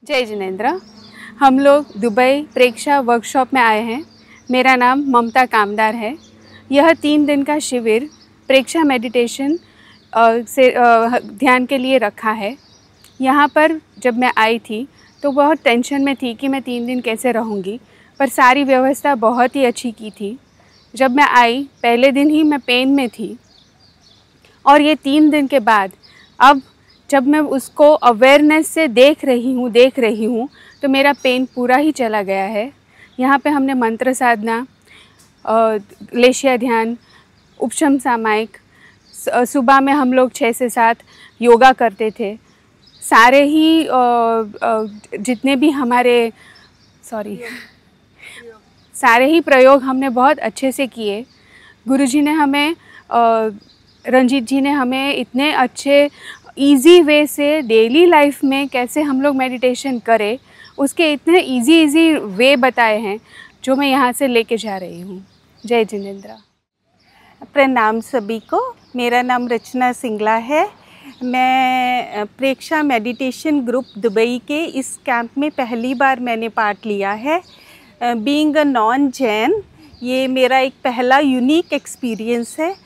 जय जिनेंद्र। हम लोग दुबई प्रेक्षा वर्कशॉप में आए हैं। मेरा नाम ममता कामदार है। यह 3 दिन का शिविर प्रेक्षा मेडिटेशन से ध्यान के लिए रखा है। यहाँ पर जब मैं आई थी तो बहुत टेंशन में थी कि मैं 3 दिन कैसे रहूँगी, पर सारी व्यवस्था बहुत ही अच्छी की थी। जब मैं आई पहले दिन ही मैं पेन में थी और ये 3 दिन के बाद अब जब मैं उसको अवेयरनेस से देख रही हूँ तो मेरा पेन पूरा ही चला गया है। यहाँ पे हमने मंत्र साधना, लेशिया ध्यान, उपशम सामायिक, सुबह में हम लोग 6 से 7 योगा करते थे। सारे ही जितने भी हमारे सारे ही प्रयोग हमने बहुत अच्छे से किए। गुरुजी ने हमें रंजीत जी ने हमें इतने अच्छे इजी वे से डेली लाइफ में कैसे हम लोग मेडिटेशन करें, उसके इतने इजी वे बताए हैं जो मैं यहाँ से लेके जा रही हूँ। जय जिनेंद्र। प्रणाम सभी को। मेरा नाम रचना सिंगला है। मैं प्रेक्षा मेडिटेशन ग्रुप दुबई के इस कैंप में पहली बार मैंने पार्ट लिया है। बीइंग अ नॉन जैन, ये मेरा एक पहला यूनिक एक्सपीरियंस है।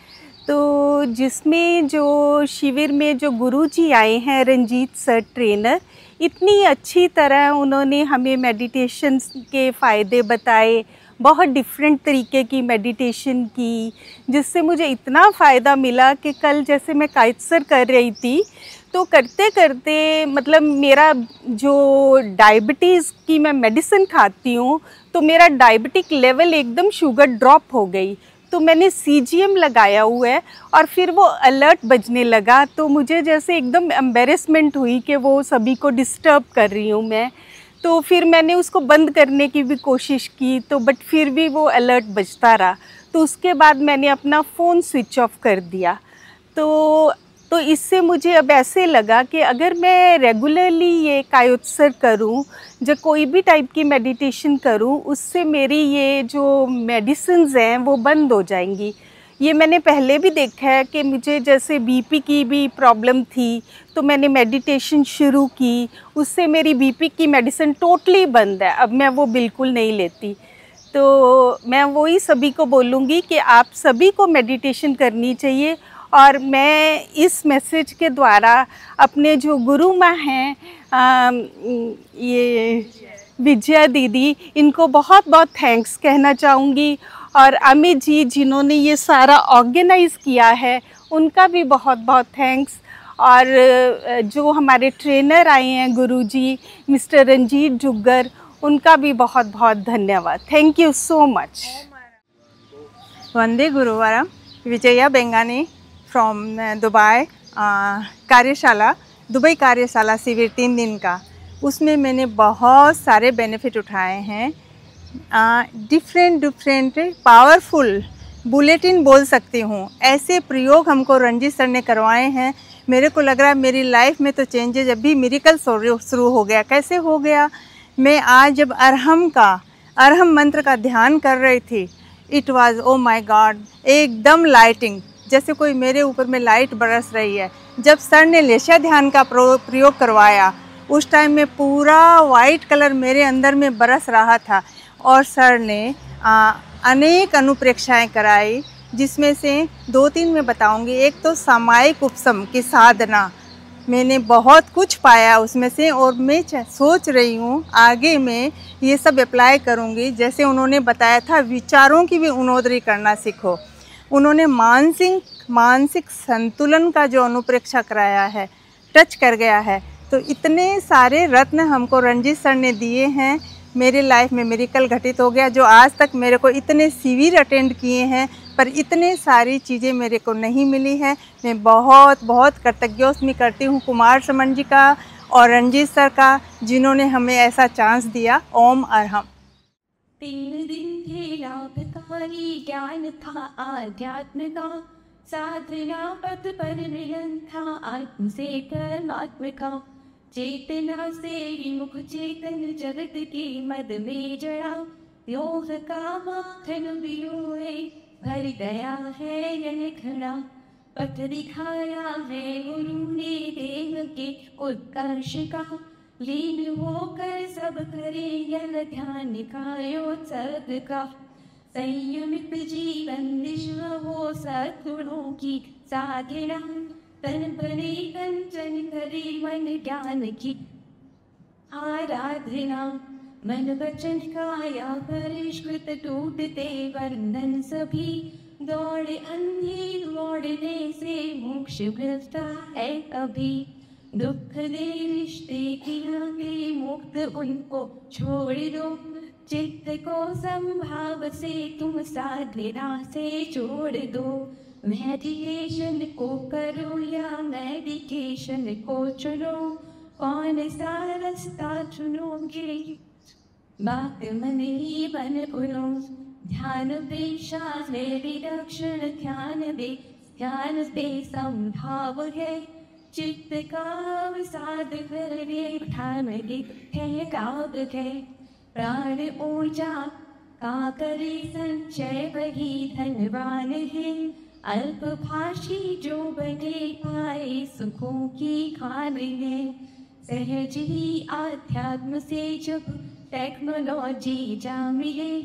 तो जिसमें जो शिविर में जो गुरुजी आए हैं, रंजीत सर ट्रेनर, इतनी अच्छी तरह उन्होंने हमें मेडिटेशन के फ़ायदे बताए। बहुत डिफरेंट तरीके की मेडिटेशन की, जिससे मुझे इतना फ़ायदा मिला कि कल जैसे मैं काइटसर कर रही थी तो करते करते मतलब मेरा जो डायबिटीज़ की मैं मेडिसिन खाती हूँ तो मेरा डायबिटिक लेवल एकदम शुगर ड्रॉप हो गई। तो मैंने CGM लगाया हुआ है और फिर वो अलर्ट बजने लगा तो मुझे जैसे एकदम एम्बेरसमेंट हुई कि वो सभी को डिस्टर्ब कर रही हूँ मैं। तो फिर मैंने उसको बंद करने की भी कोशिश की तो बट फिर भी वो अलर्ट बजता रहा। तो उसके बाद मैंने अपना फ़ोन स्विच ऑफ कर दिया। तो इससे मुझे अब ऐसे लगा कि अगर मैं रेगुलरली ये कायोत्सर करूं, जो कोई भी टाइप की मेडिटेशन करूं, उससे मेरी ये जो मेडिसिन्स हैं वो बंद हो जाएंगी। ये मैंने पहले भी देखा है कि मुझे जैसे BP की भी प्रॉब्लम थी तो मैंने मेडिटेशन शुरू की, उससे मेरी BP की मेडिसिन टोटली बंद है। अब मैं वो बिल्कुल नहीं लेती। तो मैं वही सभी को बोलूँगी कि आप सभी को मेडिटेशन करनी चाहिए। और मैं इस मैसेज के द्वारा अपने जो गुरु माँ हैं, ये विजया दीदी, इनको बहुत बहुत थैंक्स कहना चाहूँगी। और अमित जी जिन्होंने ये सारा ऑर्गेनाइज़ किया है, उनका भी बहुत बहुत थैंक्स। और जो हमारे ट्रेनर आए हैं गुरुजी मिस्टर रंजीत जुग्गर, उनका भी बहुत बहुत धन्यवाद। Thank you so much. वंदे गुरुवारम। Vijaya Bengani from Dubai. कार्यशाला, दुबई कार्यशाला शिविर 3 दिन का, उसमें मैंने बहुत सारे बेनिफिट उठाए हैं। डिफरेंट पावरफुल बुलेटिन बोल सकती हूँ, ऐसे प्रयोग हमको रंजीत सर ने करवाए हैं। मेरे को लग रहा है मेरी लाइफ में तो चेंजेज अभी मिरेकल शुरू हो गया। कैसे हो गया? मैं आज जब अरहम मंत्र का ध्यान कर रही थी, it was oh my God, एकदम लाइटिंग, जैसे कोई मेरे ऊपर में लाइट बरस रही है। जब सर ने लेशिया ध्यान का प्रयोग करवाया, उस टाइम में पूरा वाइट कलर मेरे अंदर में बरस रहा था। और सर ने अनेक अनुप्रेक्षाएं कराई, जिसमें से 2-3 मैं बताऊंगी। एक तो सामायिक उपशम की साधना, मैंने बहुत कुछ पाया उसमें से, और मैं सोच रही हूँ आगे मैं ये सब अप्लाई करूँगी। जैसे उन्होंने बताया था, विचारों की भी उन्नोदरी करना सीखो। उन्होंने मानसिक संतुलन का जो अनुप्रेक्षा कराया है, टच कर गया है। तो इतने सारे रत्न हमको रंजीत सर ने दिए हैं। मेरे लाइफ में मिरेकल घटित हो गया, जो आज तक मेरे को इतने शिविर अटेंड किए हैं पर इतने सारी चीज़ें मेरे को नहीं मिली है। मैं बहुत बहुत कृतज्ञोस्मी करती हूँ कुमार समन जी का और रंजीत सर का, जिन्होंने हमें ऐसा चांस दिया। ओम अरहम। 3 दिन थे लाभकारी, ज्ञान था आध्यात्म का, साधना पथ पर मिलन था आत्म से परमात्म का। चेतना से ही मुख चेतन जगत की मद में जड़ा, योग का माखन बिलोए भर गया है यह खड़ा। पथ दिखाया है गुरु ने देव के उत्कर्ष का, लीन होकर सब करे यह ध्यान कायो सबका, संयमित जीवन विश्व हो सद्गुणों की साधना, तन बने कंचन करे मन ज्ञान की आराधना, मन वचन काया परिष्कृत टूटते बंधन सभी, दौड़ अंधी दौड़ने से मोक्ष मिलता है अभी, दुख दे रिश्ते की नाते मुक्त उनको छोड़ दो, चित्त को संभाव से तुम साधना से जोड़ दो, मेडिटेशन को करो या मेडिकेशन को चुनो, कौन सा रास्ता चुनोगे बात मन ही बन पुनो, ध्यान पे श्वास में विलक्षण ध्यान पे संभाव है, चित्त का अवसाद करने ठान है काब है, प्राण ऊर्जा का करे संचय वही धनवान है, अल्पभाषी जो बने पाए सुखों की खान है, सहज ही आध्यात्म से जब टेक्नोलॉजी जा मिले,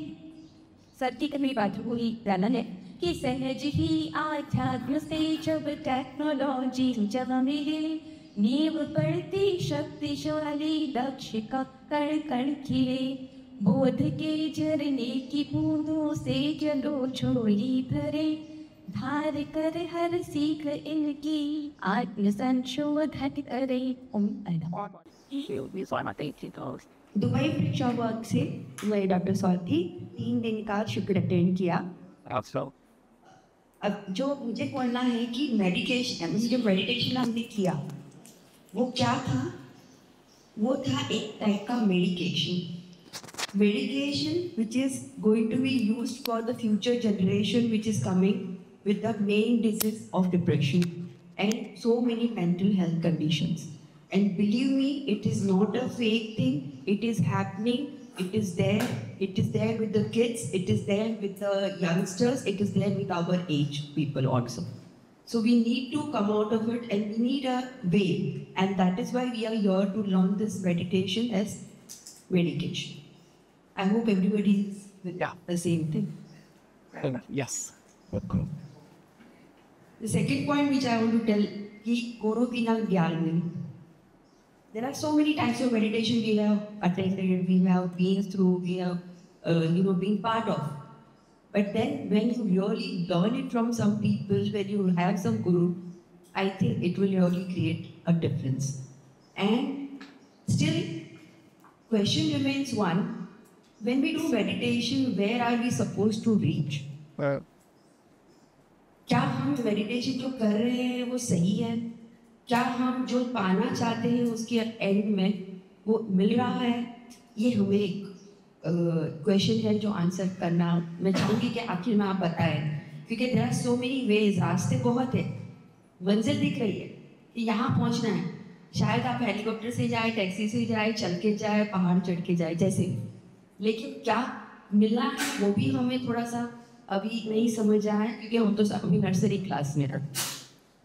सत्य की बात हुई प्रणन है कि सहज ही आध्यात्म से जब टेक्नोलॉजी जा मिले, नींव पड़ती शक्तिशाली दक्ष का कण कण खिले, बोध के झरने की बूंदों से जलो छोड़ी भरे, धार कर हर सीख इनकी आत्म संशोधन करे। दुबई प्रेक्षा वर्ग से मैं डॉक्टर स्वाति 3 दिन का शिविर अटेंड किया। अब जो मुझे बोलना है कि मेडिटेशन, जो मेडिटेशन हमने किया वो क्या था, वो था एक टाइप का medication which is going to be used for the future generation which is coming with the main disease of depression and so many mental health conditions. And believe me, it is not a fake thing, it is happening, it is there with the kids, it is there with the youngsters, it is there with our age people also. So we need to come out of it and we need a way, and that is why we are here to learn this meditation as meditation. I hope everybody is with the same thing. Yes. The second point which I want to tell is Goropinal Gyalani. There are so many types of meditation we have attended, we have been through, we have been part of. But then when you really learn it from some people, when you have some guru, I think it will really create a difference. And still, question remains one, when we do meditation, where are we supposed to reach? क्या हम meditation जो कर रहे हैं वो सही है? क्या हम जो पाना चाहते हैं उसके एंड में वो मिल रहा है? ये हमें एक क्वेश्चन है जो आंसर करना मैं चाहूँगी कि आखिर में आप बताएं, क्योंकि there are so many ways, रास्ते बहुत है, मंजिल दिख रही है कि यहाँ पहुँचना है, शायद आप हेलीकॉप्टर से जाए, टैक्सी से जाए, चल के जाए, पहाड़ चढ़ के जाए, जैसे, लेकिन क्या मिलना है वो भी हमें थोड़ा सा अभी नहीं समझ आया है, क्योंकि हम तो अभी नर्सरी क्लास में हैं.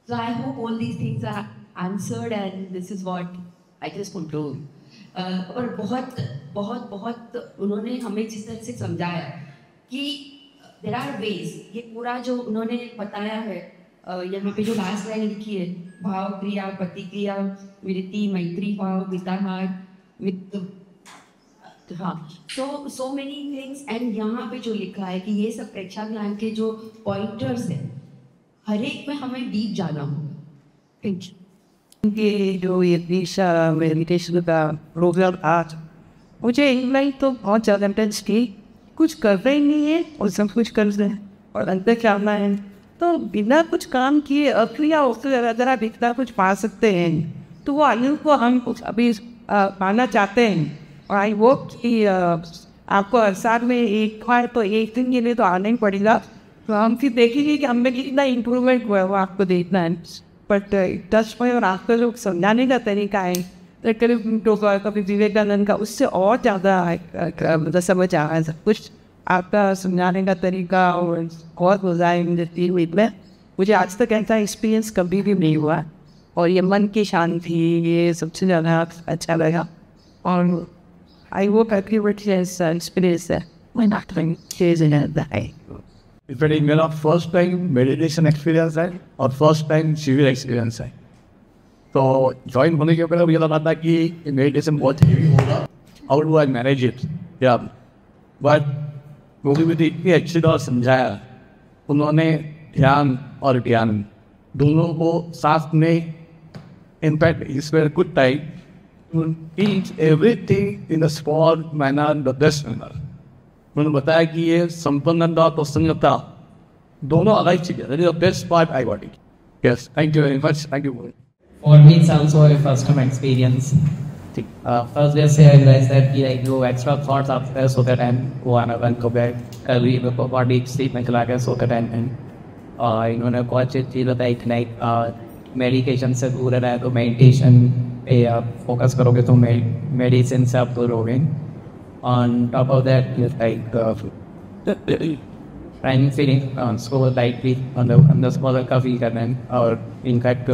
So I hope all these things are answered and this is what I just want to. और बहुत उन्होंने हमें जिस तरह से समझाया कि there are ways, ये पूरा जो उन्होंने बताया है, यहाँ पे जो लास्ट लाइन लिखी है, भाव क्रिया प्रतिक्रिया वृत्ति मैत्री भाव विताहार मित्र, हाँ, so many things, and यहाँ पे जो लिखा है कि ये सब प्रेक्षा ज्ञान के जो पॉइंटर्स हैं, हर एक में हमें डीप जाना होगा. Thank you. ये जो ये दिशा मेडिटेशन का प्रोग्राम आज मुझे इनलाइन तो बहुत ज़्यादा इंटेंस की, कुछ कर रहे ही नहीं है और सब कुछ कर रहे हैं और अंदर जाना है, तो बिना कुछ काम किए अक्रिया उससे अगर आप इतना कुछ पा सकते हैं तो वो आयु को हम कुछ अभी पाना चाहते हैं. और आई होप कि आपको हर साल में एक बार तो एक दिन के लिए तो आना ही पड़ेगा, तो हम फिर देखेंगे कि हमें कितना इम्प्रूवमेंट हुआ है वो आपको देखना है. बट टच में और आपका जो समझाने का तरीका है तो कभी विवेकानंद का उससे और ज़्यादा मतलब समझ आ रहा है सब कुछ, आपका समझाने का तरीका और बहुत मज़ा है मुझे 3 वीक में. मुझे आज तक ऐसा एक्सपीरियंस कभी भी नहीं हुआ और ये मन की शांति ये सबसे ज़्यादा अच्छा लगा. on I hope everybody has experienced that when acting is in that. If it is मेरा first time meditation experience है और first time civil experience है, तो join होने के पहले मुझे लगा था कि meditation बहुत heavy होगा. How do I manage it? Yeah, but मुझे इतनी अच्छी तरह समझाया. उन्होंने ध्यान और ज्ञान दोनों को साथ में, in fact, it's very good time to teach everything in a small manner, the best manner. उन्होंने बताया कि ये संपन्नता और प्रसन्नता दोनों अलग चीज़ है. That is the best part I got it. Yes, thank you very much. Thank you. For me, it's also a first time experience. First day I realized that I do extra thoughts after so that I'm one of go back early before body sleep and like so that I'm इन्होंने बहुत अच्छी चीज़ बताई tonight. Medication से दूर रहना है तो meditation पे आप फोकस करोगे तो मेडिसिन से आप दूर होगे. On top of that, it's like I'm feeling so lightly on the smaller coffee करना है. और in fact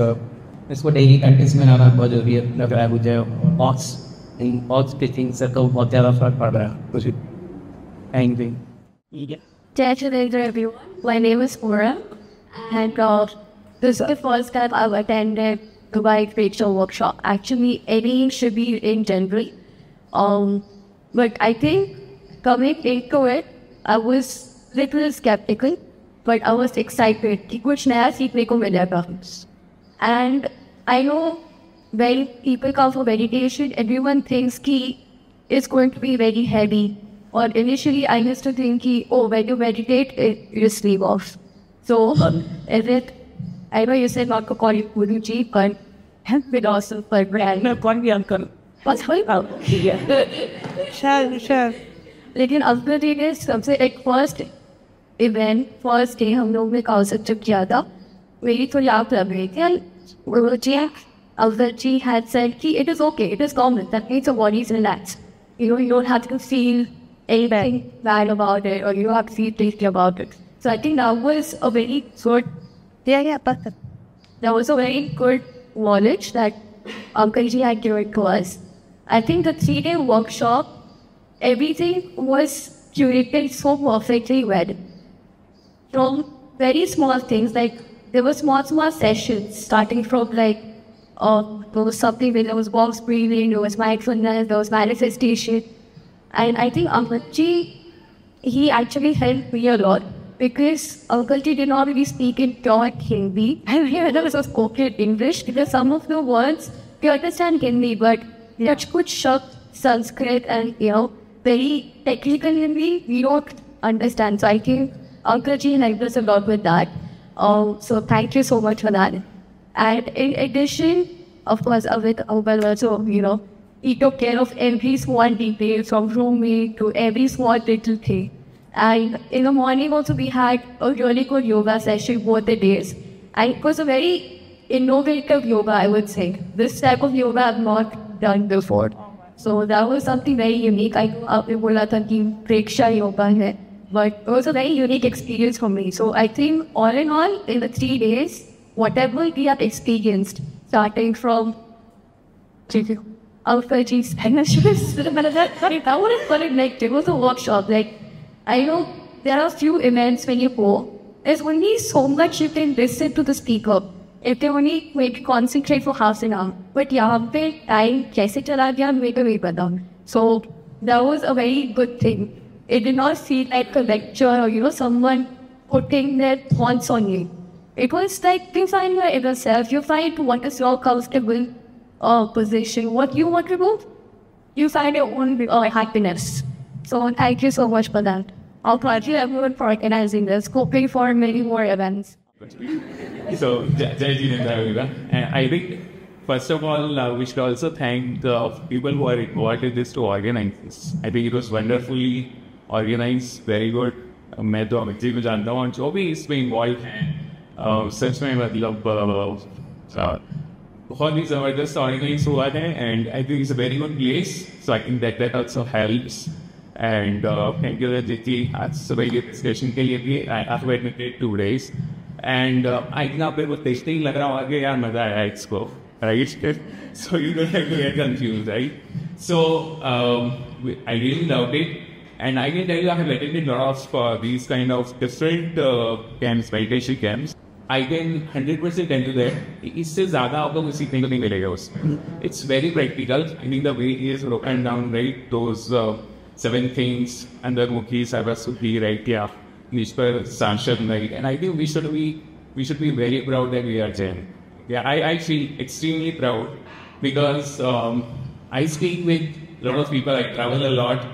इसको डेली प्रैक्टिस में लाना बहुत जरूरी है. लग रहा है मुझे बहुत स्टिचिंग से तो बहुत ज़्यादा फर्क पड़ रहा है कुछ. Thank you. Hello everyone, my name is Aura, and this is the first time I've attended Dubai Preksha workshop. Actually, any should be in January. But I think coming into it, I was little skeptical, but I was excited कि कुछ नया सीखने को मिलेगा. And I know when people come for meditation, everyone thinks कि it's going to be very heavy. Or initially, I used to think कि oh, when you meditate, you sleep off. So is it? I know you said not to call you Guruji, but philosopher, grand. मैं कौन भी uncle. What's going on? Sure. लेकिन अफजल जी ने सबसे एक first day हम लोग ने काउंसलिंग किया था. मेरी थोड़ी आँख लग रही थी. अफजल जी had said कि it is okay, it is common, that means your body is relaxed. You don't have to feel anything bad about it, or you don't have to feel guilty about it. So I think that was a very good, that was a very good knowledge that Uncle Ji had given to us. I think the 3-day workshop, everything was curated so perfectly well. From very small things, like there were small sessions, starting from like, there was something where there was box breathing, there was mindfulness, there was manifestation. And I think Uncle Ji, he actually helped me a lot, because Uncle Ji did not really speak in pure Hindi. And here there was a spoken English, because some of the words, we understand Hindi, but such good Sanskrit and, very technical Hindi, we don't understand. So I think Uncle Ji helped us a lot with that. So thank you so much for that. And in addition, of course, with Uncle also, he took care of every small detail, from rooming to every small little thing. And in the morning also we had a really good yoga session both the days. And it was a very innovative yoga, I would say. This type of yoga I've not done before. So that was something very unique. I know आपने बोला था कि Preksha yoga है, but it was a very unique experience for me. So I think all in all, in the 3 days, whatever we have experienced, starting from Alpha G's that wouldn't call it like it was a workshop. Like I know there are a few events when you go, there's only so much you can listen to the speaker. If they only wait to concentrate for half an hour. But यहाँ पे time कैसे चला गया मेरे को नहीं पता. So that was a very good thing. It did not feel like a lecture or someone putting their thoughts on you. It was like you find your inner self. You find what is your comfortable position, what you want to do. You find your own happiness. So thank you so much for that. I'll thank you everyone for organizing this, hoping for many more events. So, Jai Jinendra, and I think first of all, we should also thank the people who are involved this to organize this. I think it was wonderfully organized, very good. मैं तो अमित जी को जानता हूँ, जो भी इसमें involve हैं, सच में मतलब बहुत ही ज़बरदस्त ऑर्गेनाइज हुआ है, and I think it's a very good place. So I think that also helps. And thank you Jiti, आज सुबह के डिस्कशन के लिए भी I've waited 2 days. And I think आप को टेस्टिंग लग रहा होगा कि यार मज़ा आया इसको, right? So you don't have to get confused, right? So I really loved it. And I can tell you, I have attended a lot of these kind of different camps, meditation camps. I can 100% tell you that इससे ज़्यादा आपको कुछ सीखने को नहीं मिलेगा उसमें. It's very practical. I think the way he has broken down, right, those 7 things under Mukhi, Sarvasukhi, right, yeah, Nishpar, Sanshad, right, and I think we should be very proud that we are Jain. Yeah, I feel extremely proud because I speak with a lot of people. I travel a lot.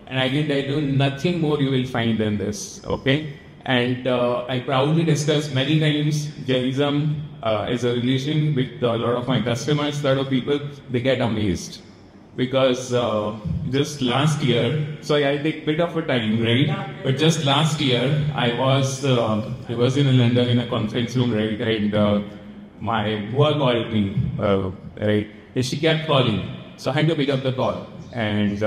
And I can tell you, nothing more you will find than this, okay? And I proudly discuss many times Jainism as a religion with a lot of my customers, a lot of people, they get amazed. Because just last year, so I take a bit of a time, right? But just last year, I was in London in a conference room, right? And my work called me, right? And she kept calling, so I had to pick up the call. And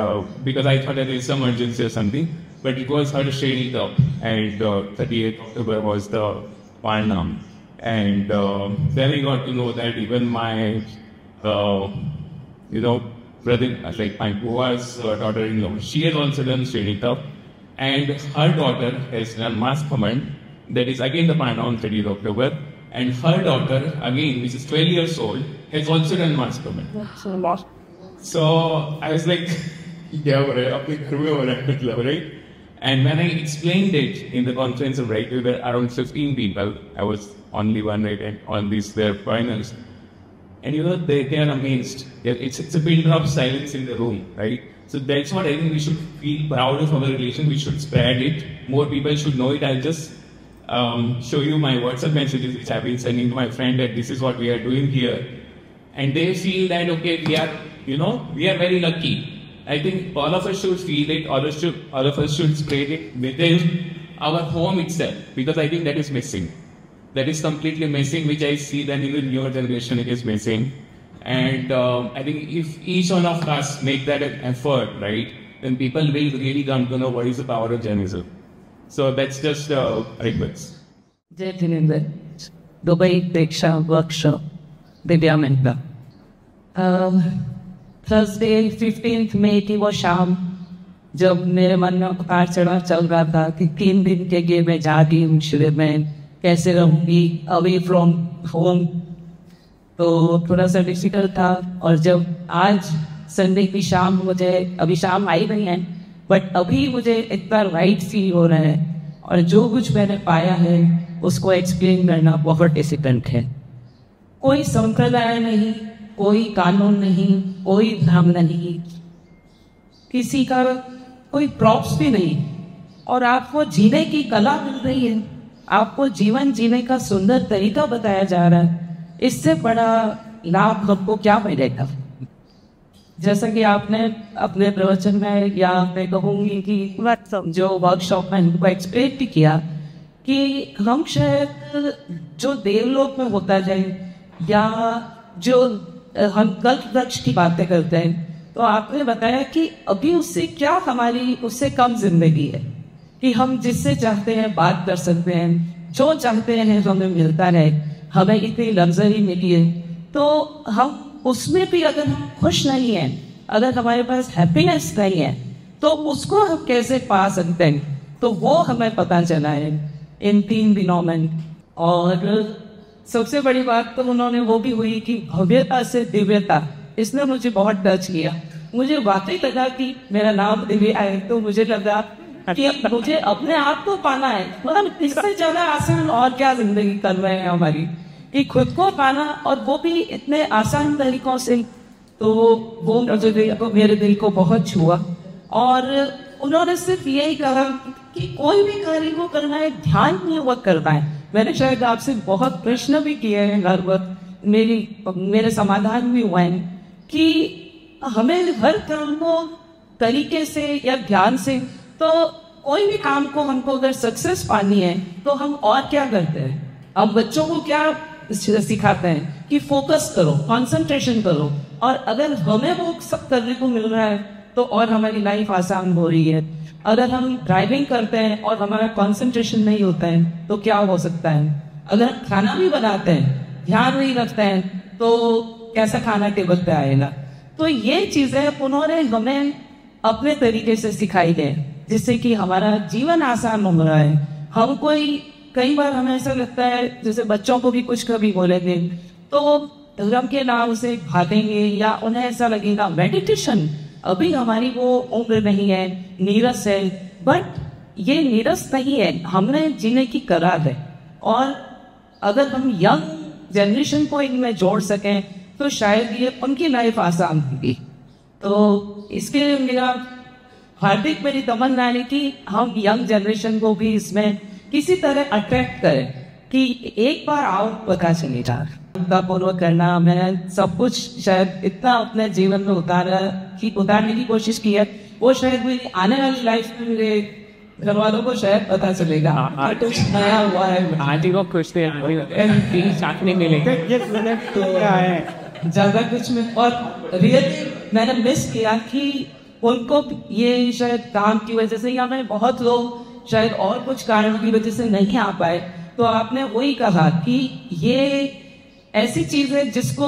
because I thought that there is some urgency or something, but it was her straight up, and 38th October was the Parnam. And then I got to know that even my, brother, like my Bua's daughter-in-law, she has also done straight up, and her daughter has done mass command, that is again the Parnam on 30th October, and her daughter, again, which is 12 years old, has also done mass command. So I was like, right? And when I explained it in the conference, right, we were around 15 people. I was only one, right, and all these their foreigners. And they are amazed. It's a pin drop silence in the room, right? So that's what I think we should feel proud of our relation. We should spread it. More people should know it. I'll just show you my WhatsApp messages which I've been sending to my friend that this is what we are doing here. And they feel that, okay, we are very lucky. I think all of us should feel it, all of us should spread it within our home itself, because I think that is missing. That is completely missing, which I see that in the newer generation it is missing. And I think if each one of us make that an effort, right, then people will really come to know what is the power of Jainism. So that's just a request. Jai Jinendra, Dubai Preksha Workshop, Divya Mehta. Thursday 15 मई की वो शाम जब मेरे मन में उतार चढ़ाव चल रहा था कि 3 दिन के लिए मैं जा रही हूँ शिविर में, कैसे रहूँगी अवे फ्रॉम होम, तो थोड़ा सा डिफिकल्ट था. और जब आज संडे की शाम, मुझे अभी शाम आई नहीं है, बट अभी मुझे इतना राइट फील हो रहा है, और जो कुछ मैंने पाया है उसको एक्सप्लेन करना बहुत डिफिकल्ट है. कोई संप्रदाय नहीं, कोई कानून नहीं, कोई धर्म नहीं, किसी का कोई प्रॉप्स भी नहीं, और आपको जीने की कला मिल रही है, आपको जीवन जीने का सुंदर तरीका बताया जा रहा है. इससे बड़ा लाभ हमको क्या मिलेगा? जैसा कि आपने अपने प्रवचन में, या मैं कहूँगी कि जो वर्कशॉप में हमको एक्सप्लेन भी किया कि हम शायद जो देवलोक में होता जाए, या जो हम कल्प वृक्ष की बातें करते हैं, तो आपने बताया कि अभी उससे क्या, हमारी उससे कम जिंदगी है कि हम जिससे चाहते हैं बात कर सकते हैं, जो चाहते हैं हमें मिलता है, हमें इतनी लग्जरी मिली है. तो हम उसमें भी अगर हम खुश नहीं हैं, अगर हमारे पास हैप्पीनेस नहीं है, तो उसको हम कैसे पा सकते हैं? तो वो हमें पता चला है इन 3 दिनों में. और सबसे बड़ी बात तो उन्होंने वो भी हुई कि भव्यता से दिव्यता, इसने मुझे बहुत टच किया. मुझे वाकई लगा कि मेरा नाम दिव्या है, तो मुझे लगा कि मुझे अपने आप को पाना है. मतलब इससे ज्यादा आसान और क्या जिंदगी कर रहे हैं हमारी, कि खुद को पाना, और वो भी इतने आसान तरीकों से. तो वो मेरे दिल को बहुत छुआ. और उन्होंने सिर्फ यही कहा कि कोई भी कार्य को करना है, ध्यान पूर्वक करना है. मैंने शायद आपसे बहुत प्रश्न भी किए हैं हर वक्त, मेरे समाधान भी हुए हैं कि हमें हर काम को तरीके से या ध्यान से, तो कोई भी काम को हमको अगर सक्सेस पानी है तो हम और क्या करते हैं? अब बच्चों को क्या सिखाते हैं कि फोकस करो, कंसंट्रेशन करो, और अगर हमें वो सब करने को मिल रहा है तो और हमारी लाइफ आसान हो रही है. अगर हम ड्राइविंग करते हैं और हमारा कंसंट्रेशन नहीं होता है तो क्या हो सकता है? अगर खाना भी बनाते हैं, ध्यान नहीं रखते हैं, तो कैसा खाना टेबल पे आएगा? तो ये चीज़ें उन्होंने हमें अपने तरीके से सिखाई है, जिससे कि हमारा जीवन आसान हो रहा है। हम कोई कई बार हमें ऐसा लगता है जैसे बच्चों को भी कुछ कभी बोलेंगे तो धर्म के नाम से भागेंगे, या उन्हें ऐसा लगेगा मेडिटेशन अभी हमारी वो उम्र नहीं है, नीरस है। बट ये नीरस नहीं है, हमने जीने की करार है। और अगर हम यंग जनरेशन को इनमें जोड़ सकें तो शायद ये उनकी लाइफ आसान होगी। तो इसके लिए मेरा हार्दिक मेरी तमन्ना है कि हम यंग जनरेशन को भी इसमें किसी तरह अट्रैक्ट करें कि एक बार आओ पता चले का पूर्वक करना। मैं सब कुछ शायद इतना अपने जीवन में उतारने की कोशिश की है, वो शायद मेरी आने वाली लाइफ में मेरे घर वालों को शायद पता चलेगा कुछ नया हुआ है। आंटी को खुश थे साथ नहीं मिलेंगे ज्यादा कुछ में। और रियली मैंने मिस किया कि उनको ये शायद काम की वजह से, या मैं बहुत लोग शायद और कुछ कारणों की वजह से नहीं आ पाए, तो आपने वही कहा कि ये ऐसी चीज है जिसको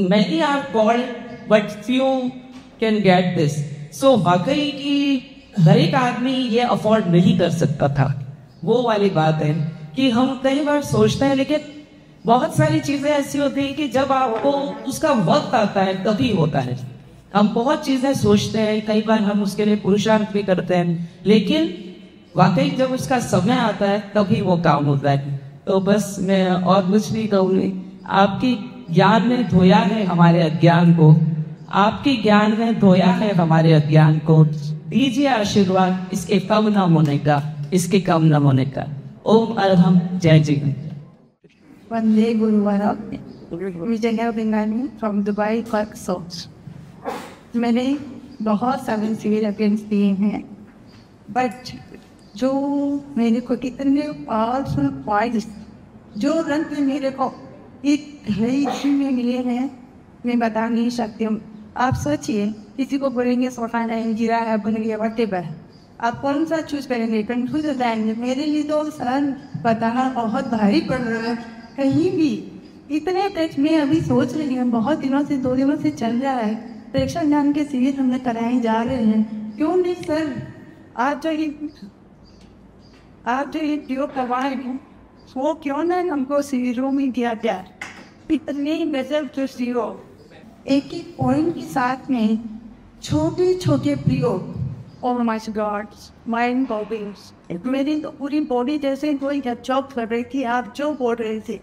many are called but few can get this। सो वाकई कि हर एक आदमी ये अफोर्ड नहीं कर सकता था। वो वाली बात है कि हम कई बार सोचते हैं, लेकिन बहुत सारी चीजें ऐसी होती हैं कि जब आपको उसका वक्त आता है तभी होता है। हम बहुत चीजें सोचते हैं, कई बार हम उसके लिए पुरुषार्थ भी करते हैं, लेकिन वाकई जब उसका समय आता है तभी वो काम होता है। तो बस मैं और कुछ नहीं कहूँगी। आपकी ज्ञान ने धोया है हमारे अज्ञान को, आपके ज्ञान ने धोया है हमारे अज्ञान को। दीजिए आशीर्वाद इसके कम न होने का, इसके कम न होने का। ओम अरहम जय जी। वंदे गुरुवारा विजय बिंगानी फ्रॉम दुबई फॉर सोच। मैंने बहुत सारे सिविल अफेयर्स दिए हैं, बट जो मेरे को कितने पावरफुल पॉइंट्स जो रंग मेरे को एक नई में मिले हैं मैं बता नहीं सकती हूँ। आप सोचिए, किसी को बोलेंगे सोफा नहीं गिरा है, बन गया वटेबर, आप कौन सा चूज करेंगे? कंफ्यूज हो जाएंगे। मेरे लिए तो सर बताना बहुत भारी पड़ रहा है। कहीं भी इतने टच में अभी सोच रही हूँ, बहुत दिनों से 2 दिनों से चल रहा है, प्रेक्षक ज्ञान के शिविर हमने कराए जा रहे हैं। क्यों नहीं सर, आप जो ये प्रयोग करवाए हैं वो क्यों ना हमको शिविरों में दिया जाए। इतने गजब जो शिविरों एक एक पॉइंट के साथ में छोटे छोटे प्रयोग। Oh my God, mind bobbing. मेरी तो पूरी बॉडी जैसे कोई जॉब कर रही थी। आप जो बोल रहे थे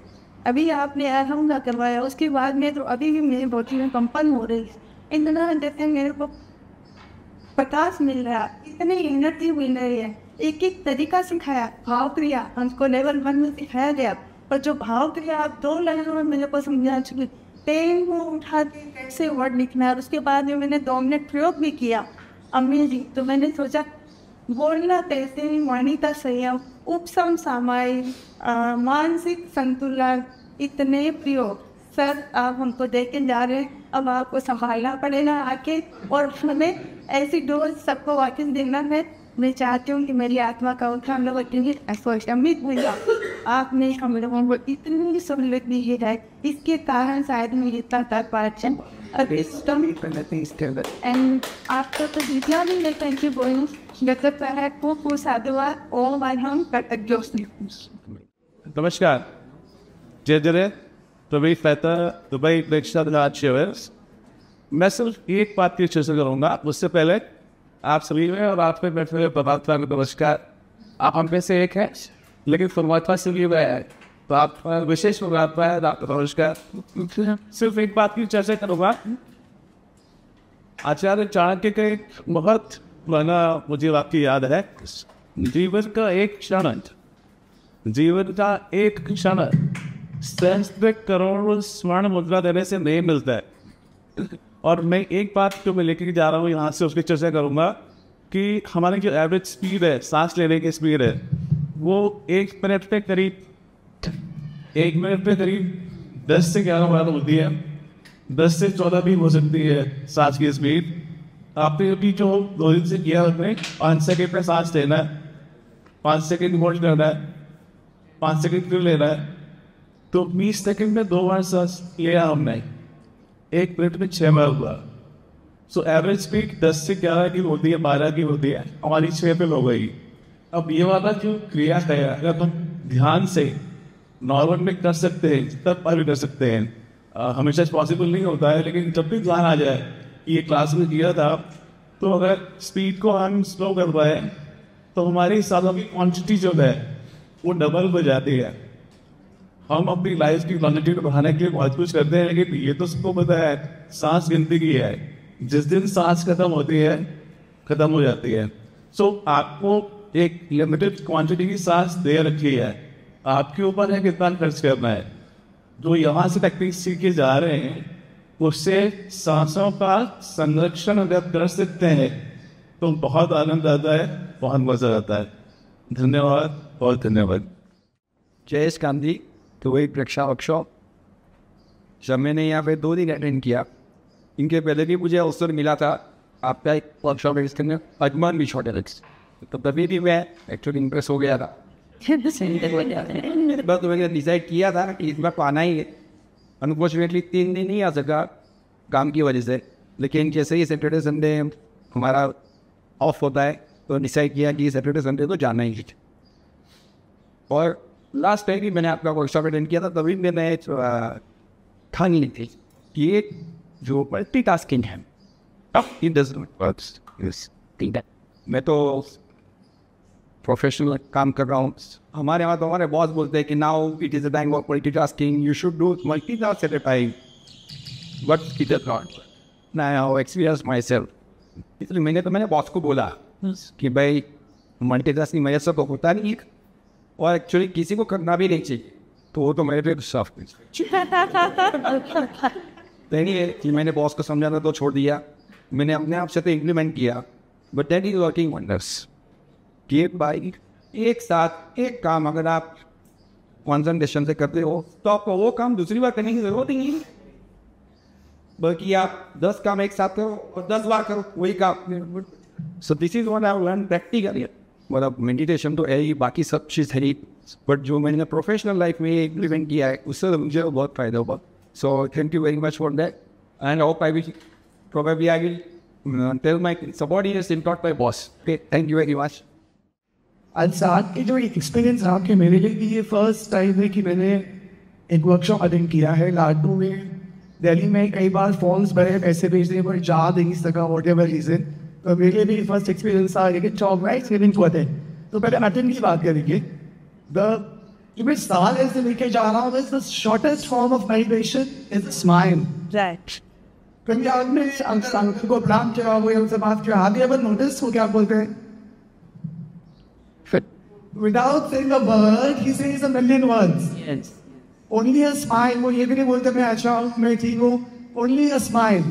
अभी आपने अरहम करवाया, उसके बाद में तो अभी भी मेरी बॉडी में कंपन हो रही है। इतना जैसे मेरे को प्रकाश मिल रहा, इतनी एनर्जी मिल रही है। एक एक तरीका सिखाया, भाव क्रिया हमको लेवल 1 में सिखाया गया, पर जो भाव क्रिया आप 2 लाइनों में मेरे को समझा चुके। पेन को उठा के कैसे वर्ड लिखना है, और उसके बाद में मैंने 2 मिनट प्रयोग भी किया, अमेजिंग। तो मैंने सोचा बोलना कैसे, वाणिता संयम, उपसम सामायिक, मानसिक संतुलन, इतने प्रयोग। सर आप हमको देख के जा रहे हैं, अब आपको संभालना पड़ेगा आके, और हमें ऐसी डोज सबको वापस देना है। मैं चाहती हूँ कि मेरी आत्मा का उत्थान लोग अमित हुआ। आपने हम लोगों को इतनी सहूलियत दी है, इसके कारण शायद मैं इतना कर पाते हैं। एंड आपको तो जितना भी मैं थैंक यू बोलूँ, मतलब है को साधुआ ओ बार हम नमस्कार, जय जय प्रवीण मेहता, दुबई प्रेक्षक शिविर। मैं सिर्फ एक बात की चर्चा करूँगा। उससे पहले आप सभी में और आप पे बैठे हुए परमात्मा को नमस्कार। आप हम में से एक है, लेकिन परमात्मा से भी है, तो आप विशेष परमात्मा है, आपको नमस्कार। सिर्फ एक बात की चर्चा करूँगा। आचार्य चाणक्य का एक बहुत पुराना मुझे वाक्य याद है, जीवन का एक क्षण, जीवन का एक क्षण सहस्त्र करोड़ स्वर्ण मुद्रा देने से नहीं मिलता है। और मैं एक बात जो मैं लेके जा रहा हूँ यहाँ से, उसकी चर्चा करूँगा कि हमारी जो एवरेज स्पीड है, सांस लेने की स्पीड है, वो 1 मिनट पे करीब 10 से 11 बार होती है। 10 से 14 भी हो सकती है सांस की स्पीड। आपने अभी जो 2 दिन से किया, उसमें 5 सेकेंड पे सांस लेना है, 5 सेकेंड होल्ड करना है, 5 सेकेंड फिर लेना है। तो 20 सेकेंड में 2 बार सांस लिया हमने, 1 मिनट में 6 बार हुआ। सो एवरेज स्पीड 10 से 11 की होती है, 12 की होती है, हमारी 6 पे हो गई। अब ये वाला जो क्रिया है अगर तुम ध्यान से नॉर्मल में कर सकते हैं तब पर भी कर सकते हैं। हमेशा पॉसिबल नहीं होता है, लेकिन जब भी ध्यान आ जाए कि ये क्लास में किया था, तो अगर स्पीड को हम स्लो कर पाए तो हमारी सांसों की क्वांटिटी जो है वो डबल हो जाती है। हम अपनी लाइफ की क्वांटिटी को बढ़ाने के लिए बहुत कुछ करते हैं, लेकिन ये तो सबको पता है सांस गिनती की है, जिस दिन सांस खत्म होती है खत्म हो जाती है। सो आपको एक लिमिटेड क्वांटिटी की सांस दे रखी है, आपके ऊपर है कितना खर्च करना है। जो यहाँ से टेक्निक सीख के जा रहे हैं उससे सांसों का संरक्षण अगर कर सकते हैं तो बहुत आनंद आता है, बहुत मजा आता है। धन्यवाद, बहुत धन्यवाद। जयेश गांधी तो वही प्रेक्षा वर्कशॉप जब मैंने यहाँ पे 2 दिन अटेंड किया, इनके पहले भी मुझे अवसर मिला था आपका एक वर्कशॉप है इसके अंदर अजमान भी छोटे, तो तभी भी मैं एक्चुअली इम्प्रेस हो गया था। बस मैंने डिसाइड किया था कि इस बार तो आना ही है। अनफॉर्चुनेटली 3 दिन नहीं आ सका काम की वजह से, लेकिन जैसे ही सैटरडे संडे हमारा ऑफ होता है तो डिसाइड किया कि सैटरडे संडे तो जाना ही है। और लास्ट टाइम भी मैंने आपका वर्कशॉप अटेंड किया था, तभी मैंने ठान ली थी कि ये जो मल्टीटास्किंग है मैं तो प्रोफेशनल काम कर रहा हूँ। हमारे यहाँ तो हमारे बॉस बोलते हैं कि now it is a time of multitasking, you should do multitask at a time, but it is not. I have experience my self, इसलिए मैंने बॉस को बोला कि भाई मल्टीटास्किंग मेरे से तो होता नहीं है और एक्चुअली किसी को करना भी नहीं चाहिए, तो वो तो मेरे पे गुस्सा नहीं है कि मैंने बॉस को समझाना तो छोड़ दिया, मैंने अपने आप से तो इम्प्लीमेंट किया, but that is working wonders. कि भाई एक साथ एक काम अगर आप कॉन्सेंट्रेशन से करते हो तो आपको वो काम दूसरी बार करने की जरूरत ही नहीं है, बल्कि आप 10 काम एक साथ करो और 10 बार करो वही काम। So this is what I have learn practically. मतलब मेडिटेशन तो है ही, बाकी सब चीज़ है ही, बट जो मैंने प्रोफेशनल लाइफ में इम्प्लीमेंट किया है उससे मुझे बहुत फ़ायदा हुआ। So thank you very much for that and hope I will probably I will tell my subordinates and not my boss. Okay, thank you very much. आज साथ के जो एक्सपीरियंस रहा कि मेरे लिए ये फर्स्ट टाइम है कि मैंने एक वर्कशॉप अटेंड किया है लाडू में। दिल्ली में कई बार फॉर्म्स भरे, पैसे भेजने पर जा नहीं सका वॉट एवर रीजन, तो मेरे लिए भी फर्स्ट एक्सपीरियंस था। लेकिन जॉब में एक्सपीरियंस हुआ थे। तो पहले अटेंड की बात करेंगे। जो मैं साल ऐसे लेके जा रहा हूँ, the shortest form of meditation is the smile. Right. कभी आपने अंक को प्लान किया हुआ हमसे बात किया, आगे अब नोटिस हो क्या बोलते हैं? Without saying a word, he says a million words. Yes. Only a smile. वो ये भी नहीं बोलते मैं अच्छा हूँ, मैं ठीक हूँ। Only a smile.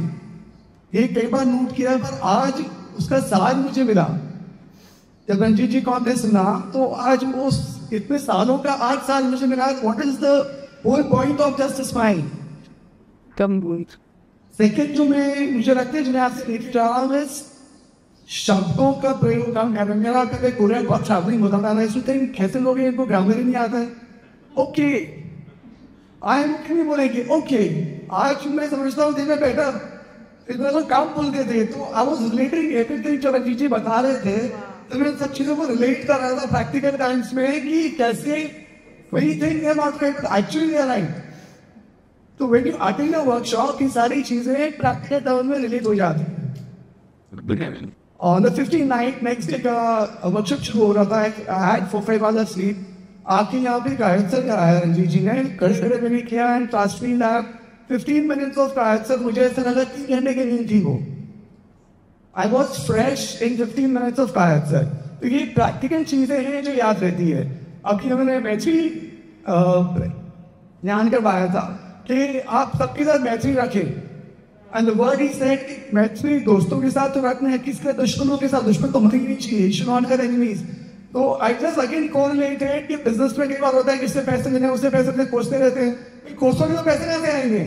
ये कई बार नोट किया, पर आज उसका साल मुझे मिला। जब रंजीत जी को सुना तो आज वो इतने सालों का 8 साल मुझे मिला। What is the whole point of just a smile? Second जो मुझे लगता है जिन्हें आपसे देख रहा हूँ, शब्दों का प्रयोग काम कर रहे हैं। कभी कोरिया बहुत ट्रैवलिंग होता था, सोचते हैं कैसे लोग इनको ग्रामर ही नहीं आता है। ओके आई एम नहीं बोलेंगे ओके। आज मैं समझता हूँ मैं बेटा इतना तो काम बोलते थे, तो आई वाज रिलेटिंग एवरीथिंग जो रंजीत जी बता रहे थे, तो मैं सब चीज़ों को रिलेट कर रहा था प्रैक्टिकल टाइम्स में कि कैसे वही थिंग है नॉट राइट एक्चुअली राइट। तो when you attend a workshop, ये सारी चीज़ें प्रैक्टिकल टर्म में रिलेट हो जाती हैं। On the 59th next day का वर्कशॉप शुरू हो रहा था। I had 4-5 hours sleep। आके यहाँ पे गायत्सर कराया रंजीत जी ने, कर मैंने किया and trust me that 15 minutes of गायत्सर मुझे ऐसा लगा 3 घंटे की नींद थी वो। I was fresh in 15 minutes of गायत्सर। तो ये प्रैक्टिकल चीज़ें हैं जो याद रहती है। अभी हमने मैत्री ध्यान करवाया था कि आप सबके साथ मैत्री रखें। And the word he said, मैत्री दोस्तों के साथ तो रखना है, किसके दुश्मनों के साथ? दुश्मन तो होने ही नहीं चाहिए, should not have enemies। तो I just again correlated कि बिजनेस में कई बार होता है किससे पैसे लेने, उससे पैसे लेने कोसते रहते हैं। कोसों के तो पैसे कैसे आएंगे?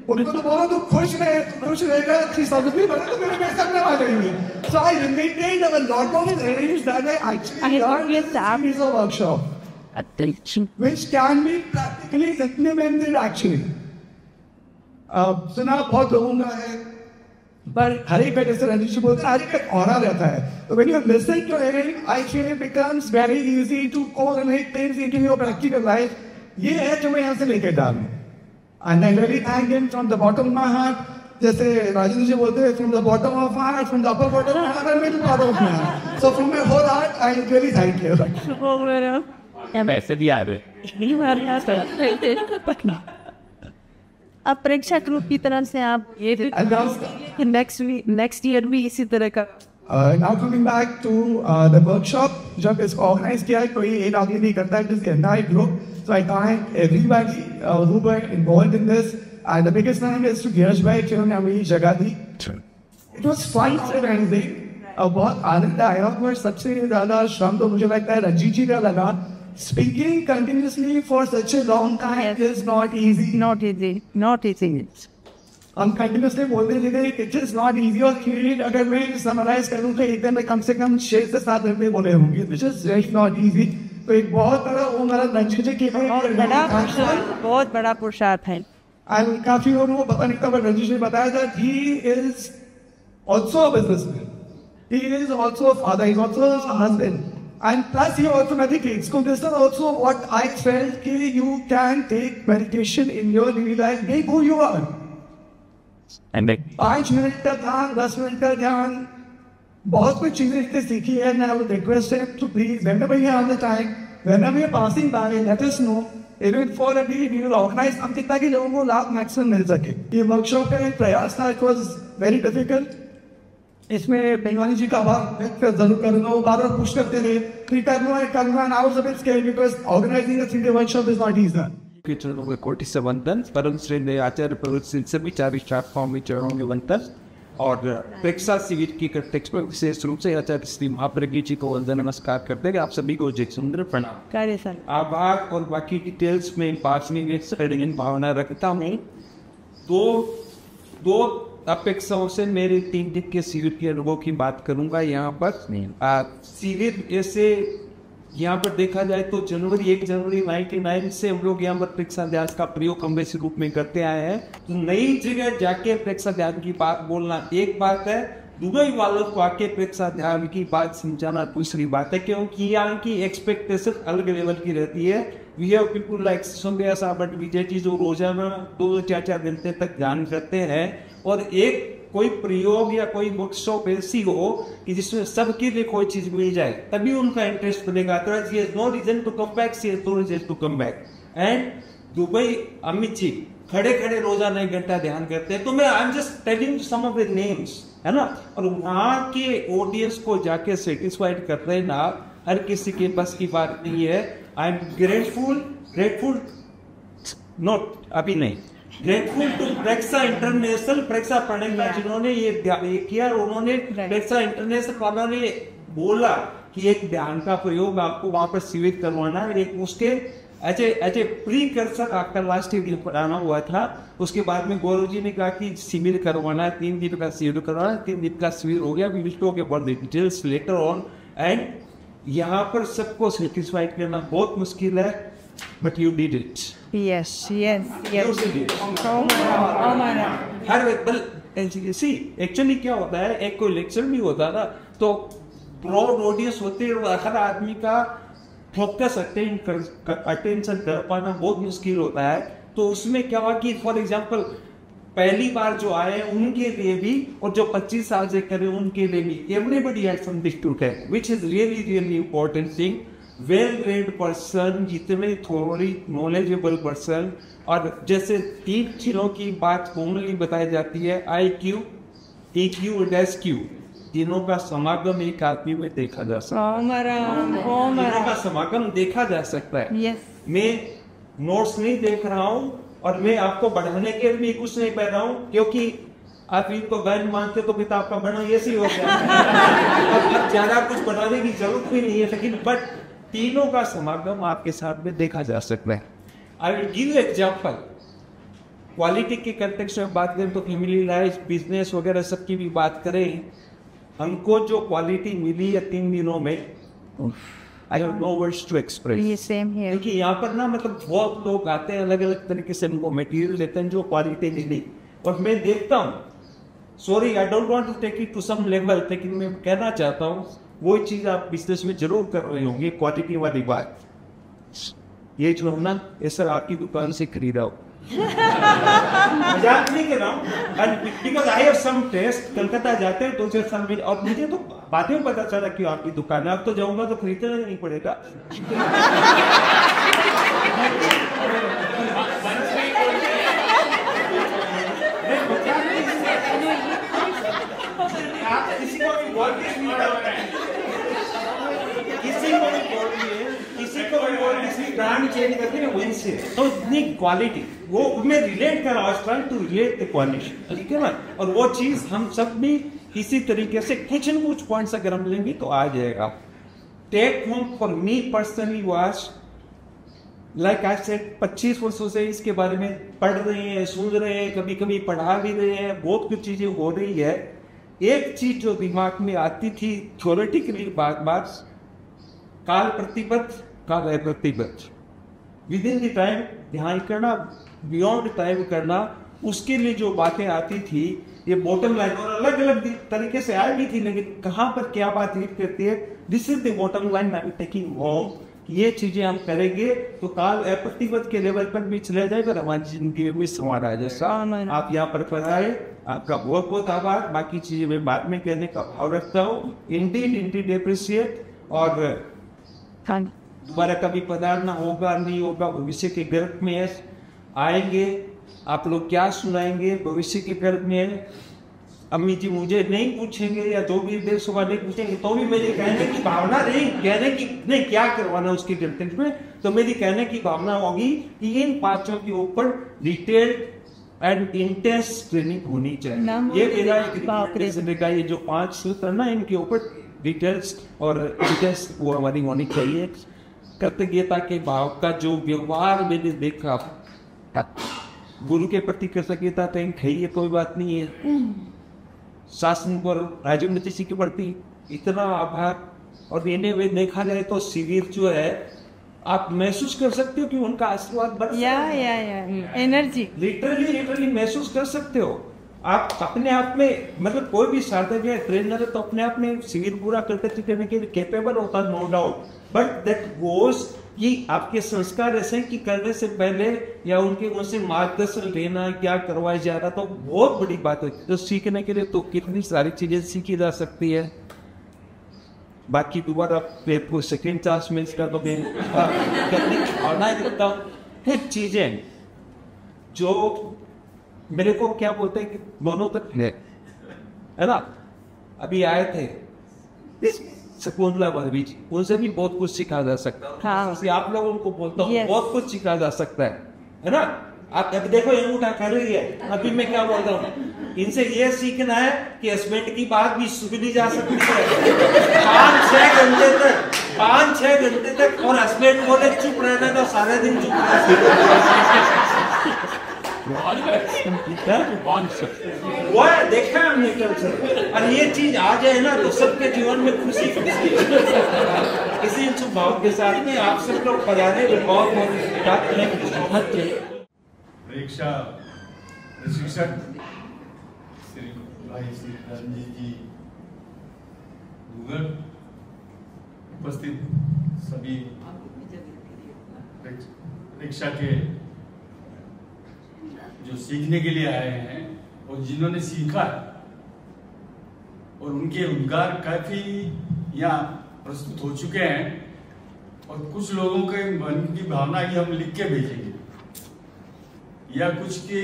उनको तो बोलो तो खुश रहे, तो खुश रहेगा, अच्छी सर्विस भी बने तो मेरे पैसे अपने आ जाएंगे। So I related a lot of things that I actually learned in this workshop, which can be practically implemented actually। सुना बहुत लोगों का है पर हर एक का जैसे रंजीत जी बोलते हैं, हर एक का ऑरा रहता है. तो when you listen to it, I feel it becomes very easy to correlate things into your practical life. ये है जो मैं यहाँ से लेके जा रहा हूँ. And I really thank him from the bottom of my heart. जैसे राजेंद्र जी बोलते हैं, from the bottom of my heart, from the upper bottom of my heart, and the bottom of my heart. So from my whole heart, I really thank you. पैसे भी आ रहे. अब प्रेक्षा group की तरफ से आप ये नेक्स्ट ईयर भी इसी तरह का. Now coming back to the workshop, जब इसको ऑर्गेनाइज किया है कोई एक आदमी नहीं करता है, जिसके entire group. So I thank everybody who were involved in this. And the biggest thing is to Girish bhai जिन्होंने हमें ये जगह दी. It was fun for everything. बहुत आनंद आया और सबसे ज़्यादा श्रम तो मुझे लगता है रंजीत जी का लगा. Speaking continuously for such a long time is not easy. Not easy. हम कंटिन्यूसली बोलते थे कि इट इज नॉट इजी. और क्लियरली अगर मैं समराइज करूँ तो एक दिन में कम से कम 6 से 7 घंटे बोले होंगे, which is very not easy. तो एक बहुत बड़ा वो हमारा रंजीत जी की बहुत बड़ा पुरुषार्थ है. एंड काफी लोगों को पता नहीं था, बट रंजीत जी बताया था he is also a businessman, he is also a father, he is also a husband. And plus he also meditates. So this is also what I felt कि you can take meditation in your daily life. Be who you are. 5 minute का ध्यान, 10 minute का ध्यान, बहुत कुछ चीजें इतनी सीखी है. And I would request him to please, whenever you have the time, whenever you're passing by, let us know. Even for a day, we will organize something ताकि लोगों को लाभ मैक्सिमम मिल सके. ये वर्कशॉप का एक प्रयास था. It was very difficult. इसमें बेंगाली जी का आभार व्यक्त जरूर करूँगा. वो बार बार पुश करते रहे करना. I was a bit scared because organizing a 3-day workshop is not easy. के चरणों में कोटि से वंदन. परम श्रेष्ठ आचार्य प्रवृत्ति सभी 4 स्टाफ फॉर्म में चरणों में वंदन. और प्रेक्षा शिविर की टेक्स्ट में विशेष रूप से आचार्य श्री महाप्रज्ञ जी को वंदन नमस्कार करते हैं. आप सभी को जय सुंदर प्रणाम. कार्य सर आभार और बाकी डिटेल्स में 5 मिनट भावना रखता हूँ. दो अपेक्षाओं से मेरे 3 दिन के शिविर के अनुभव की बात करूंगा. यहाँ पर शिविर ऐसे यहाँ पर देखा जाए तो 1 जनवरी 1999 से हम लोग यहाँ पर प्रेक्षा ध्यान का प्रयोग हम वैसे रूप में करते आए हैं. तो नई जगह जाके प्रेक्षा ध्यान की बात बोलना एक बात है, दुबई वालों को आके प्रेक्षा ध्यान की बात समझाना दूसरी बात है. क्योंकि यहाँ की एक्सपेक्टेशन अलग लेवल की रहती है. We have people like Soumya Sahab but Vijay ji जो रोजाना 2-4 घंटे तक ध्यान करते हैं. और एक कोई प्रयोग या कोई वर्कशॉप ऐसी हो कि जिसमें सबके लिए कोई चीज मिल जाए, तभी उनका इंटरेस्ट बनेगा. No reason to come back, no reason to come back. And Dubai Amit ji खड़े खड़े रोजाना 1 घंटा ध्यान करते हैं. तो मैं I am just telling some of the names, है ना. और वहाँ के ऑडियंस को जाके सेटिस्फाइड कर रहे ना हर किसी के बस की बात नहीं है. आई एम ग्रेटफुल नोट अभी नहीं, ग्रेटफुल टू प्रेक्षा इंटरनेशनल. प्रेक्षा पढ़ेंगे जिन्होंने ये किया, उन्होंने प्रेक्षा इंटरनेशनल वालों ने बोला कि एक ध्यान का प्रयोग आपको वहां पर शिविर करवाना है. एक उसके ऐसे प्री कर्सर आपका लास्ट ईयर पढ़ाना हुआ था. उसके बाद में गौरव जी ने कहा कि शिविर करवाना है, 3 दिन का शिविर करवाना. 3 दिन का शिविर हो गया. We will talk about the details later on. And यहाँ पर सबको सेटिस्फाइड करना बहुत मुश्किल है, but you did it. Yes. Actually क्या होता है, एक कोई लेक्चर भी होता है ना तो ब्रॉड ऑडियंस होते हैं और हर आदमी का फोकस अटेंशन कर पाना बहुत मुश्किल होता है. तो उसमें क्या हुआ कि फॉर एग्जांपल पहली बार जो आए उनके लिए भी और जो 25 साल से करे उनके लिए भी, everybody has something to tell, which is really important thing. Well read person, जितने थोड़ी नॉलेजेबल पर्सन. और जैसे 3 चीजों की बात कॉमनली बताई जाती है, IQ, EQ और SQ. तीनों का समागम एक आदमी में देखा जा सकता है. तीनों का समागम देखा जा सकता है. मैं नोट्स नहीं देख रहा हूँ और मैं आपको बढ़ाने के लिए कुछ नहीं कर रहा हूँ, क्योंकि आप इनको बहन मानते तो पिता आपका बना ऐसी हो गया. ज्यादा कुछ बढ़ाने की जरूरत भी नहीं है. लेकिन बट तीनों का समागम आपके साथ में देखा जा सकता है. I will give example. Quality के कंटेक्स्ट में बात करें तो फैमिली लाइफ, बिजनेस वगैरह सबकी भी बात करें, हमको जो क्वालिटी मिली है 3 दिनों में, I have no words to express. क्योंकि यहाँ पर ना मतलब बहुत लोग आते हैं, अलग अलग तरीके से उनको मटेरियल देते हैं जो क्वालिटी मिली. और मैं देखता हूँ sorry I don't want to take it to some level, लेकिन मैं कहना चाहता हूँ वो चीज़ आप बिजनेस में जरूर कर रहे होंगे, क्वालिटी वाली बात। ये जो हम ना ये सर आपकी दुकान से खरीदा हो, मजाक नहीं कर रहा हूँ, because I have some test. Calcutta जाते हैं 2-4 साल में और मुझे तो बातें में पता चला कि आपकी दुकान है। अब तो जाऊंगा तो खरीदना नहीं पड़ेगा। किसी को भी बोल किसी ब्रांड चेंज करके ना वहीं से तो इतनी क्वालिटी वो मैं रिलेट कर रहा हूँ, trying to relate the quality, ठीक है ना। और वो चीज हम सब भी इसी तरीके से कुछ न कुछ पॉइंट्स अगर हम लेंगे तो आ जाएगा। Take home for me personally was like I said 25 वर्षों से इसके बारे में पढ़ रहे हैं, सुन रहे हैं, कभी कभी पढ़ा भी रहे हैं, बहुत कुछ चीजें हो रही है। एक चीज जो दिमाग में आती थी थ्योरेटिकली बात काल प्रतिबद्ध विद इन द टाइम ध्यान करना, बियॉन्ड टाइम करना, उसके लिए जो बातें आती थी ये बॉटम लाइन और अलग अलग तरीके से आई भी थी, लेकिन कहाँ पर क्या बात हिट करती है, this is the bottom line I am taking home. ये चीजें हम करेंगे तो काल प्रतिबद्ध के लेवल पर भी चले जाएगा, हमारी जिंदगी में भी संवार आ जाए। आप यहाँ पर आए, आपका बहुत बहुत आभार। बाकी चीजें मैं बाद में कहने का भाव रखता हूँ। Indeed appreciate. और दोबारा कभी पधारना होगा नहीं होगा, भविष्य के गर्भ में आएंगे, आप लोग क्या सुनाएंगे भविष्य के गर्भ में। अम्मी जी मुझे नहीं पूछेंगे या जो भी देश नहीं पूछेंगे तो भी मेरी कहने की भावना नहीं, कहने की नहीं क्या करवाना उसके कंटेंट में, तो मेरी कहने की भावना होगी कि इन पांचों के ऊपर डिटेल्ड एंड इंटेंस ट्रेनिंग होनी चाहिए। ये मेरा एक ये जो 5 सूत्र ना, इनके ऊपर डिटेल्स और इंटेंस वो हमारी होनी चाहिए। कृतज्ञता के भाव का जो व्यवहार मैंने देखा, गुरु के प्रति कृतज्ञता तो है, कोई बात नहीं है। शासन पर राजनीति जी के प्रति इतना आभार। और इन्हें वे देखा जाए तो शिविर जो है आप महसूस कर सकते हो कि उनका आशीर्वाद बरस एनर्जी लिटरली महसूस कर सकते हो आप अपने आप में। मतलब कोई भी साधक है, ट्रेनर है, तो अपने आप में शिविर पूरा करते करने के लिए कैपेबल होता है, no doubt. But that goes कि आपके संस्कार ऐसे कि करने से पहले या उनसे मार्गदर्शन लेना, क्या करवाया जा रहा, तो बहुत बड़ी बात है। तो सीखने के लिए तो कितनी सारी चीजें सीखी जा सकती है। बाकी दोबारा सेकेंड चांस मिल का तो देखता हूँ चीजें जो मेरे को क्या बोलते हैं कि दोनों तक है ना। अभी आए थे शकुंतला भाभी जी, उनसे भी बहुत कुछ सीखा जा सकता है। हाँ। आप लोग उनको बोलता हूँ बहुत कुछ सीखा जा सकता है ना। आप अभी देखो अंगूठा कर रही है, अभी मैं क्या बोल रहा हूँ, इनसे ये सीखना है कि हस्बैंड की बात भी सुनी जा सकती है 5-6 घंटे तक, 5-6 घंटे तक। और हस्बैंड बोले चुप रहना तो सारे दिन चुप रहना। वो देखा हमने कल्चर, और ये चीज आ जाए ना तो सबके जीवन में खुशी इसी शुभ भाव के साथ में आप सब लोग पधारे। बहुत परीक्षा शिक्षक श्री भाई श्री रंजीत जी गूगल, उपस्थित सभी परीक्षा के जो सीखने के लिए आए हैं और जिन्होंने सीखा और उनके उद्गार काफी यहाँ प्रस्तुत हो चुके हैं। और कुछ लोगों के मन की भावना की हम लिख के भेजेंगे या कुछ की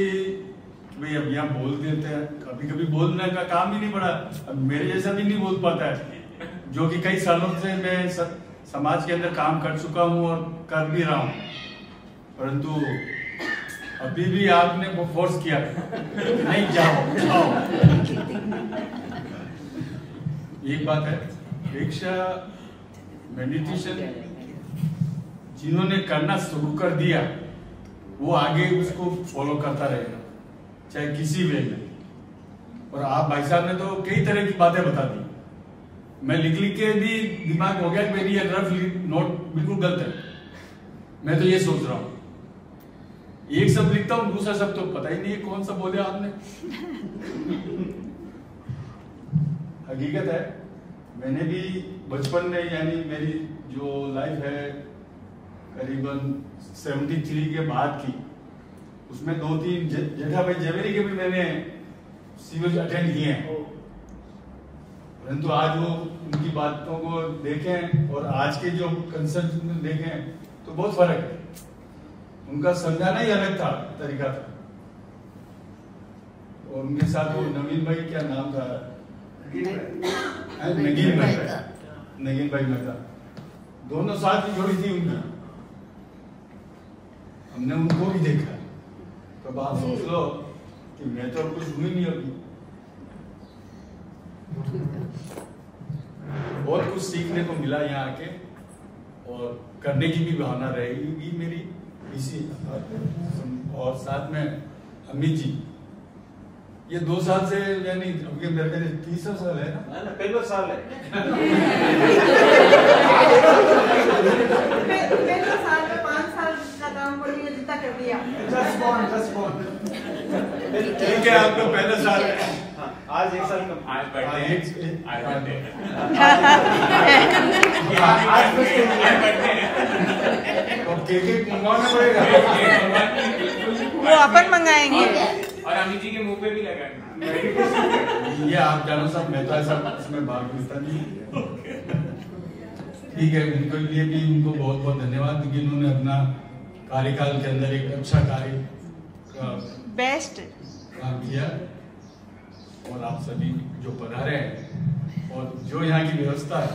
भाई अब यहाँ बोल देते हैं। कभी कभी बोलने का काम ही नहीं पड़ा, अब मेरे जैसा भी नहीं बोल पाता है, जो कि कई सालों से मैं समाज के अंदर काम कर चुका हूँ और कर भी रहा हूँ। परंतु अभी भी आपने वो फोर्स किया नहीं, जाओ। एक बात है, दीक्षा मेडिटेशन जिन्होंने करना शुरू कर दिया वो आगे उसको फॉलो करता रहेगा, चाहे किसी वे में। और आप भाई साहब ने तो कई तरह की बातें बता दी, मैं लिख के भी दिमाग हो गया कि मेरी ये रफ नोट बिल्कुल गलत है। मैं तो ये सोच रहा हूँ, एक शब्द लिखता हूँ, दूसरा शब्द तो पता ही नहीं है कौन सा बोले आपने। हकीकत है। मैंने भी बचपन में, यानी मेरी जो लाइफ है करीबन 73 के बाद की, उसमें 2-3 जेठा भाई जवेरी के भी मैंने सीवेज अटेंड किए हैं, परंतु आज वो उनकी बातों को देखें और आज के जो कंसर्न देखें तो बहुत फर्क है। उनका समझाना ही अलग था, तरीका था। और उनके साथ वो नवीन भाई, क्या नाम था, नगीन भाई मेहता, दोनों साथ ही जोड़ी थी उनकी। हमने उनको भी देखा। तो आप सोच लो कि मैं तो कुछ हुई नहीं होगी। बहुत कुछ सीखने को मिला यहाँ आके, और करने की भी भावना रहेगी मेरी इसी। और साथ में अमित जी, ये 2 साल से, यानी अब ये मेरे 30 साल है ना, पहला साल है। पहले साल में 5 साल का काम कर दिया, जितना कर दिया। ठीक है, आपका पहला साल है। आज 1 साल कम। आज केक मंगवाना पड़ेगा, वो अपन मंगाएंगे और अमित जी के मुंह पे भी लगाएंगे। ये आप जानो सब, मैं तो ऐसा इसमें भाग लेता नहीं। ठीक है, उनके लिए भी उनको बहुत बहुत धन्यवाद कि उन्होंने अपना कार्यकाल के अंदर एक अच्छा कार्य बेस्ट काम किया। और आप सभी जो पधारे हैं और जो यहाँ की व्यवस्था है